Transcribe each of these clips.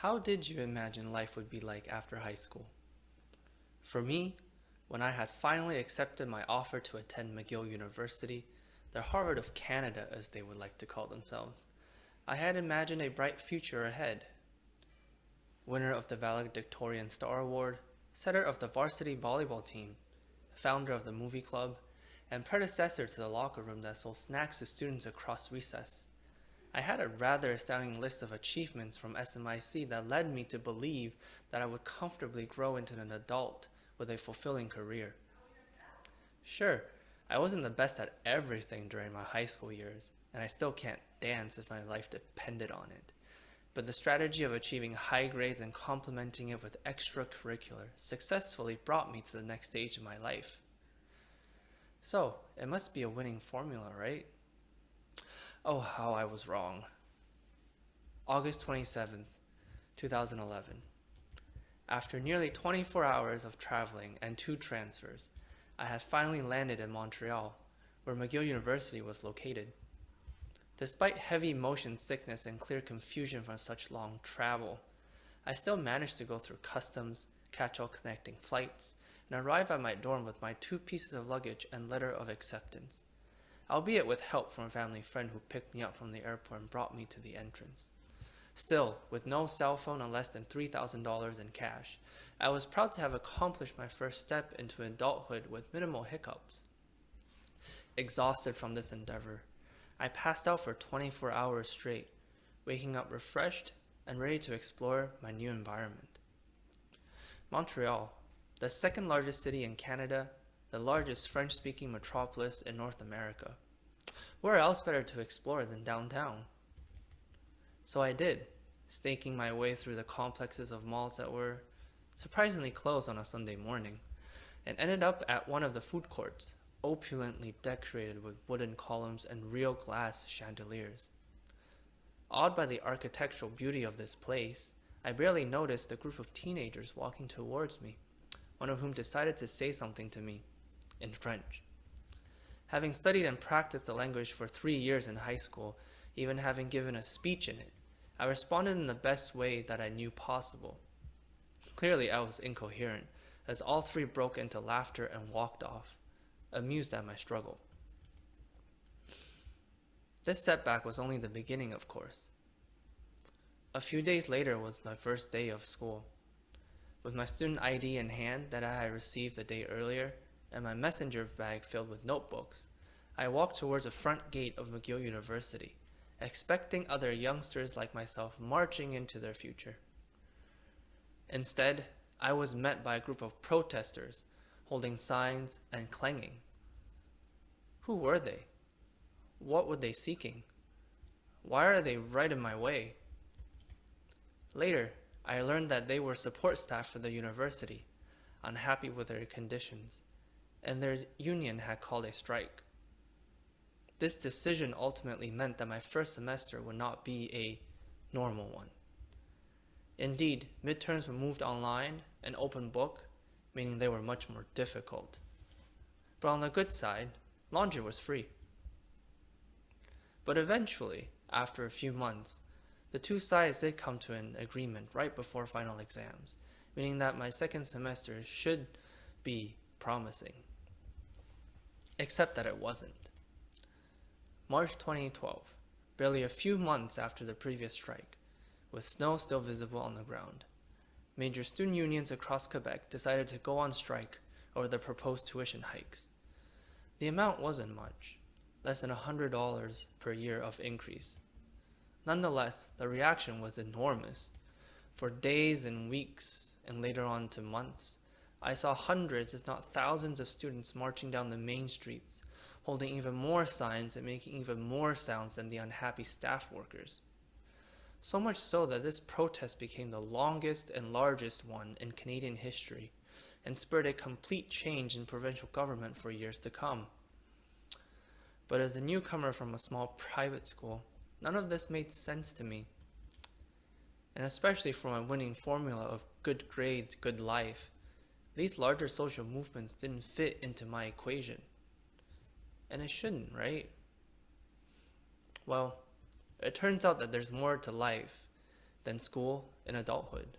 How did you imagine life would be like after high school? For me, when I had finally accepted my offer to attend McGill University, the Harvard of Canada as they would like to call themselves, I had imagined a bright future ahead. Winner of the valedictorian Star Award, setter of the varsity volleyball team, founder of the movie club, and predecessor to the locker room that sold snacks to students across recess. I had a rather astounding list of achievements from SMIC that led me to believe that I would comfortably grow into an adult with a fulfilling career. Sure, I wasn't the best at everything during my high school years, and I still can't dance if my life depended on it. But the strategy of achieving high grades and complementing it with extracurricular successfully brought me to the next stage in my life. So, it must be a winning formula, right? Oh, how I was wrong. August 27th, 2011. After nearly 24 hours of traveling and 2 transfers, I had finally landed in Montreal, where McGill University was located. Despite heavy motion sickness and clear confusion from such long travel, I still managed to go through customs, catch all connecting flights, and arrive at my dorm with my 2 pieces of luggage and letter of acceptance, albeit with help from a family friend who picked me up from the airport and brought me to the entrance. Still, with no cell phone and less than $3,000 in cash, I was proud to have accomplished my first step into adulthood with minimal hiccups. Exhausted from this endeavor, I passed out for 24 hours straight, waking up refreshed and ready to explore my new environment. Montreal, the second largest city in Canada, the largest French-speaking metropolis in North America. Where else better to explore than downtown? So I did, snaking my way through the complexes of malls that were surprisingly closed on a Sunday morning, and ended up at one of the food courts, opulently decorated with wooden columns and real glass chandeliers. Awed by the architectural beauty of this place, I barely noticed a group of teenagers walking towards me, one of whom decided to say something to me in French. Having studied and practiced the language for 3 years in high school, even having given a speech in it, I responded in the best way that I knew possible. Clearly I was incoherent, as all 3 broke into laughter and walked off, amused at my struggle. This setback was only the beginning, of course. A few days later was my first day of school. With my student ID in hand that I had received the day earlier, and my messenger bag filled with notebooks, I walked towards the front gate of McGill University, expecting other youngsters like myself marching into their future. Instead, I was met by a group of protesters holding signs and clanging. Who were they? What were they seeking? Why are they right in my way? Later, I learned that they were support staff for the university, unhappy with their conditions, and their union had called a strike. This decision ultimately meant that my first semester would not be a normal one. Indeed, midterms were moved online and open book, meaning they were much more difficult. But on the good side, laundry was free. But eventually, after a few months, the 2 sides did come to an agreement right before final exams, meaning that my second semester should be promising. Except that it wasn't. March 2012, barely a few months after the previous strike, with snow still visible on the ground, major student unions across Quebec decided to go on strike over the proposed tuition hikes. The amount wasn't much, less than $100 per year of increase. Nonetheless, the reaction was enormous. For days and weeks, and later on to months, I saw hundreds, if not thousands, of students marching down the main streets, holding even more signs and making even more sounds than the unhappy staff workers. So much so that this protest became the longest and largest one in Canadian history, and spurred a complete change in provincial government for years to come. But as a newcomer from a small private school, none of this made sense to me. And especially for my winning formula of good grades, good life, these larger social movements didn't fit into my equation. And it shouldn't, right? Well, it turns out that there's more to life then school, and adulthood.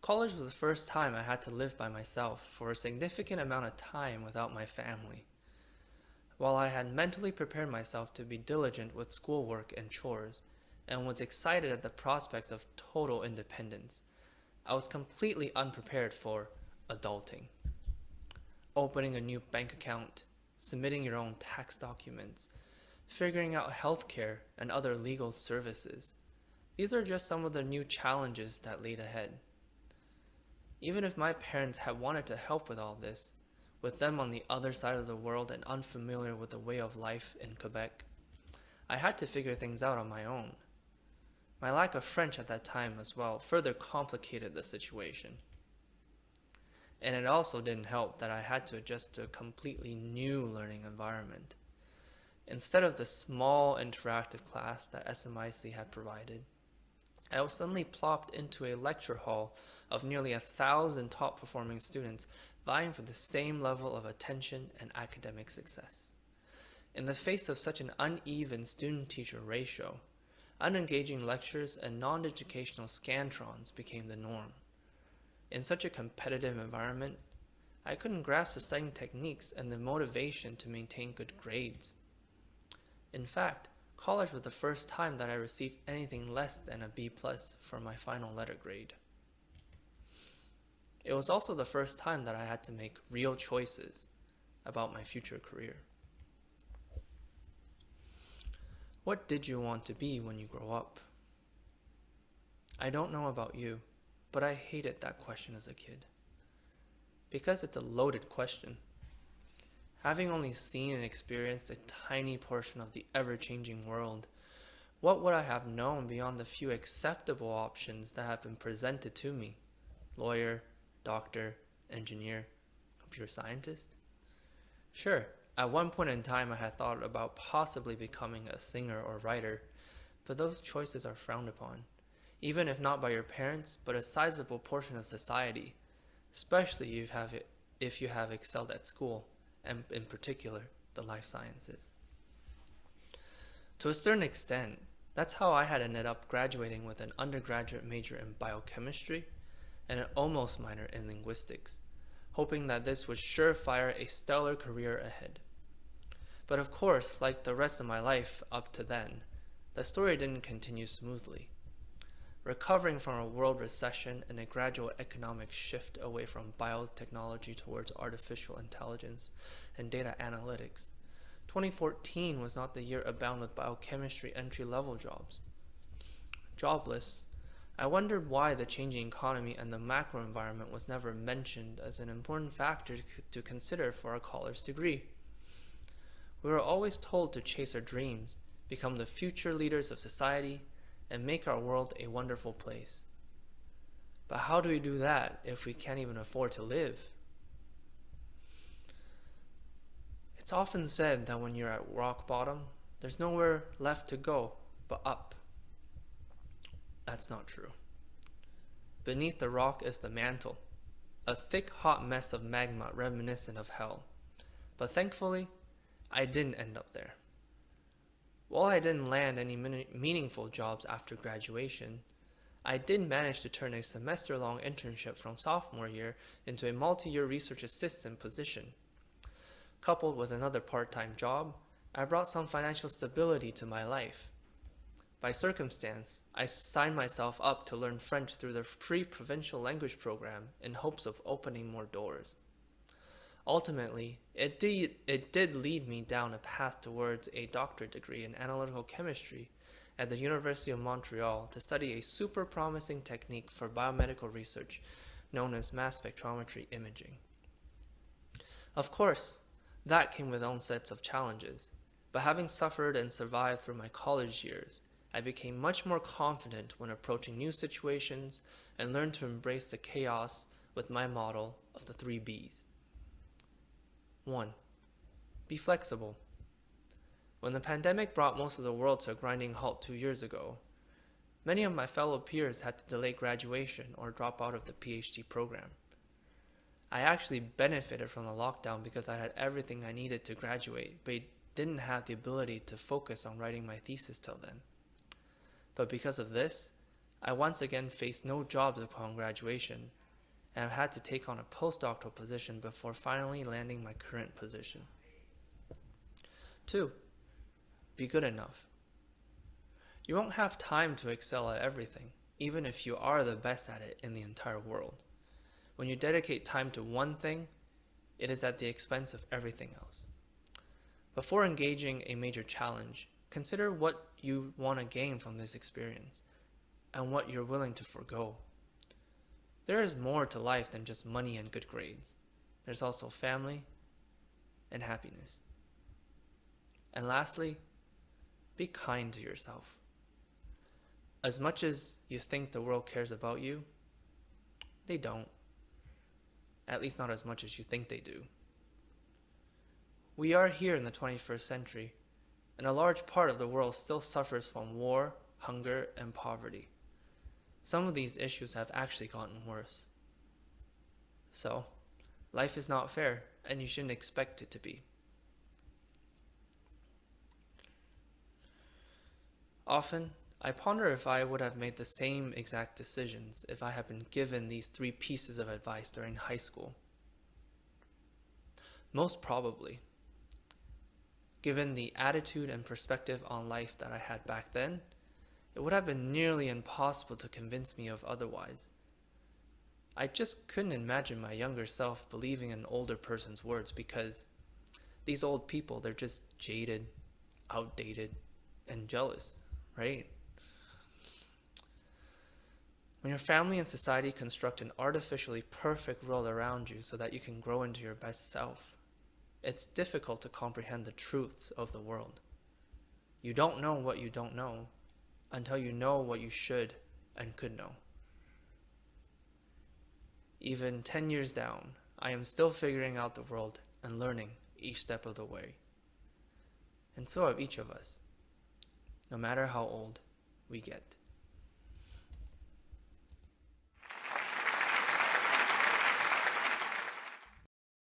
College was the first time I had to live by myself for a significant amount of time without my family. While I had mentally prepared myself to be diligent with schoolwork and chores, and was excited at the prospects of total independence, I was completely unprepared for adulting. Opening a new bank account, submitting your own tax documents, figuring out healthcare and other legal services. These are just some of the new challenges that laid ahead. Even if my parents had wanted to help with all this, with them on the other side of the world and unfamiliar with the way of life in Quebec, I had to figure things out on my own. My lack of French at that time as well further complicated the situation. And it also didn't help that I had to adjust to a completely new learning environment. Instead of the small interactive class that SMIC had provided, I was suddenly plopped into a lecture hall of nearly 1,000 top-performing students vying for the same level of attention and academic success. In the face of such an uneven student-teacher ratio, unengaging lectures and non-educational scantrons became the norm. In such a competitive environment, I couldn't grasp the studying techniques and the motivation to maintain good grades. In fact, college was the first time that I received anything less than a B+ for my final letter grade. It was also the first time that I had to make real choices about my future career. What did you want to be when you grow up? I don't know about you, but I hated that question as a kid. Because it's a loaded question. Having only seen and experienced a tiny portion of the ever-changing world, what would I have known beyond the few acceptable options that have been presented to me? Lawyer, doctor, engineer, computer scientist? Sure, at one point in time I had thought about possibly becoming a singer or writer, but those choices are frowned upon, even if not by your parents, but a sizable portion of society, especially if you have excelled at school, and in particular, the life sciences. To a certain extent, that's how I had ended up graduating with an undergraduate major in biochemistry and an almost minor in linguistics, hoping that this would surefire a stellar career ahead. But of course, like the rest of my life up to then, the story didn't continue smoothly. Recovering from a world recession and a gradual economic shift away from biotechnology towards artificial intelligence and data analytics, 2014 was not the year abound with biochemistry entry-level jobs. Jobless, I wondered why the changing economy and the macro environment was never mentioned as an important factor to consider for a college degree. We were always told to chase our dreams, become the future leaders of society, and make our world a wonderful place. But how do we do that if we can't even afford to live? It's often said that when you're at rock bottom, there's nowhere left to go but up. That's not true. Beneath the rock is the mantle, a thick, hot mess of magma reminiscent of hell. But thankfully, I didn't end up there. While I didn't land any meaningful jobs after graduation, I did manage to turn a semester-long internship from sophomore year into a multi-year research assistant position. Coupled with another part-time job, I brought some financial stability to my life. By circumstance, I signed myself up to learn French through the free provincial language program in hopes of opening more doors. Ultimately, it did lead me down a path towards a doctorate degree in analytical chemistry at the University of Montreal to study a super promising technique for biomedical research known as mass spectrometry imaging. Of course, that came with own sets of challenges, but having suffered and survived through my college years, I became much more confident when approaching new situations and learned to embrace the chaos with my model of the 3 B's. 1. Be flexible. When the pandemic brought most of the world to a grinding halt 2 years ago, many of my fellow peers had to delay graduation or drop out of the PhD program. I actually benefited from the lockdown because I had everything I needed to graduate, but didn't have the ability to focus on writing my thesis till then. But because of this, I once again faced no jobs upon graduation, and I've had to take on a postdoctoral position before finally landing my current position. 2. Be good enough. You won't have time to excel at everything, even if you are the best at it in the entire world. When you dedicate time to one thing, it is at the expense of everything else. Before engaging a major challenge, consider what you want to gain from this experience and what you're willing to forego. There is more to life than just money and good grades. There's also family and happiness. And lastly, be kind to yourself. As much as you think the world cares about you, they don't. At least not as much as you think they do. We are here in the 21st century, and a large part of the world still suffers from war, hunger, and poverty. Some of these issues have actually gotten worse. So, life is not fair, and you shouldn't expect it to be. Often, I ponder if I would have made the same exact decisions if I had been given these 3 pieces of advice during high school. Most probably. Given the attitude and perspective on life that I had back then, it would have been nearly impossible to convince me of otherwise. I just couldn't imagine my younger self believing an older person's words because these old people, they're just jaded, outdated, and jealous, right? When your family and society construct an artificially perfect world around you so that you can grow into your best self, it's difficult to comprehend the truths of the world. You don't know what you don't know until you know what you should and could know. Even 10 years down, I am still figuring out the world and learning each step of the way. And so have each of us, no matter how old we get.